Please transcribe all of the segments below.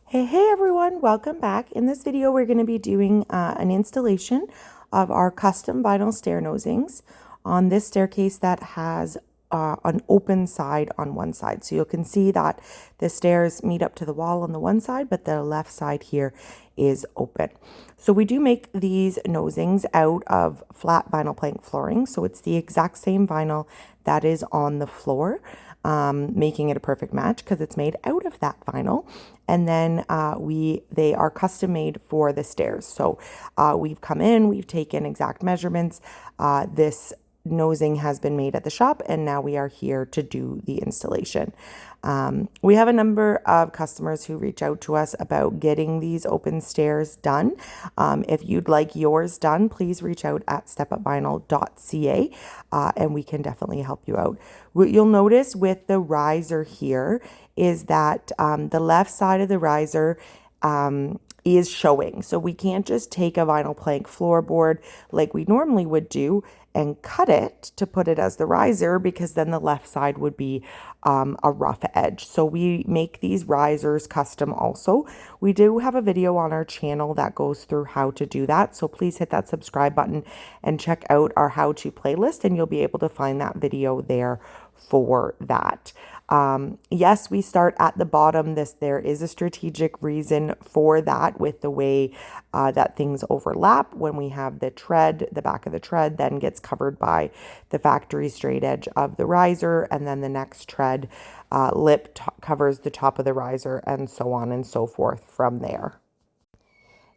Hey everyone, welcome back. In this video, we're going to be doing an installation of our custom vinyl stair nosings on this staircase that has an open side on one side. So you can see that the stairs meet up to the wall on the one side, but the left side here is open. So we do make these nosings out of flat vinyl plank flooring. So it's the exact same vinyl that is on the floor. Making it a perfect match because it's made out of that vinyl. And then they are custom made for the stairs. So we've come in, we've taken exact measurements. This nosing has been made at the shop, and now we are here to do the installation. We have a number of customers who reach out to us about getting these open stairs done. If you'd like yours done, please reach out at stepupvinyl.ca and we can definitely help you out. What you'll notice with the riser here is that the left side of the riser is showing. So we can't just take a vinyl plank floorboard like we normally would do and cut it to put it as the riser, because then the left side would be a rough edge. So we make these risers custom also. We do have a video on our channel that goes through how to do that. So please hit that subscribe button and check out our how-to playlist, and you'll be able to find that video there for that. Yes, we start at the bottom. There is a strategic reason for that with the way that things overlap. When we have the tread, the back of the tread then gets covered by the factory straight edge of the riser, and then the next tread lip covers the top of the riser, and so on and so forth from there.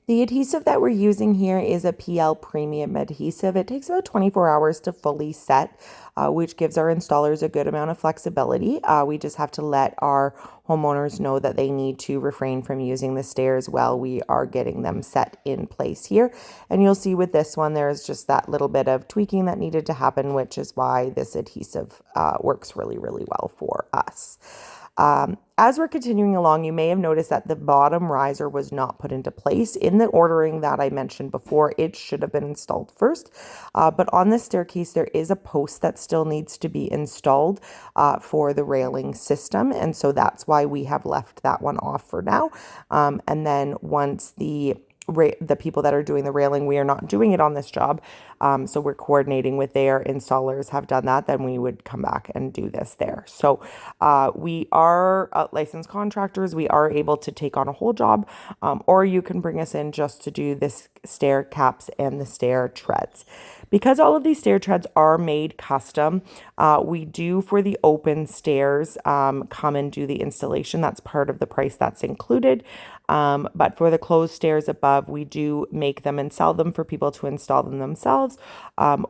The adhesive that we're using here is a PL Premium adhesive. It takes about 24 hours to fully set, which gives our installers a good amount of flexibility. We just have to let our homeowners know that they need to refrain from using the stairs while we are getting them set in place here. And you'll see with this one, there's just that little bit of tweaking that needed to happen, which is why this adhesive works really, really well for us. As we're continuing along, you may have noticed that the bottom riser was not put into place. In the ordering that I mentioned before, it should have been installed first. But on this staircase, there is a post that still needs to be installed for the railing system. And so that's why we have left that one off for now. And then once the people that are doing the railing, we are not doing it on this job, so we're coordinating with their installers have done that, then we would come back and do this there. So we are licensed contractors. We are able to take on a whole job, or you can bring us in just to do this stair caps and the stair treads. Because all of these stair treads are made custom, we do, for the open stairs, come and do the installation. That's part of the price that's included. But for the closed stairs above, we do make them and sell them for people to install them themselves,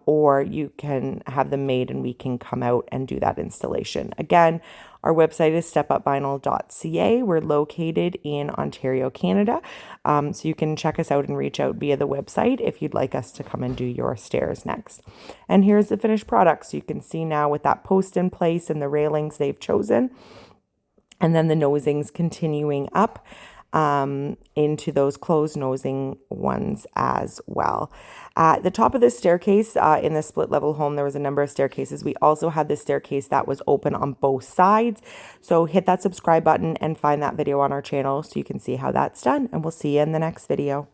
or you can have them made and we can come out and do that installation. Again, our website is stepupvinyl.ca. We're located in Ontario, Canada. So you can check us out and reach out via the website if you'd like us to come and do your stairs next. And here's the finished product. So you can see now with that post in place and the railings they've chosen, and then the nosings continuing up into those closed nosing ones as well. At the top of this staircase, in the split level home, there was a number of staircases. We also had this staircase that was open on both sides. So hit that subscribe button and find that video on our channel so you can see how that's done. And we'll see you in the next video.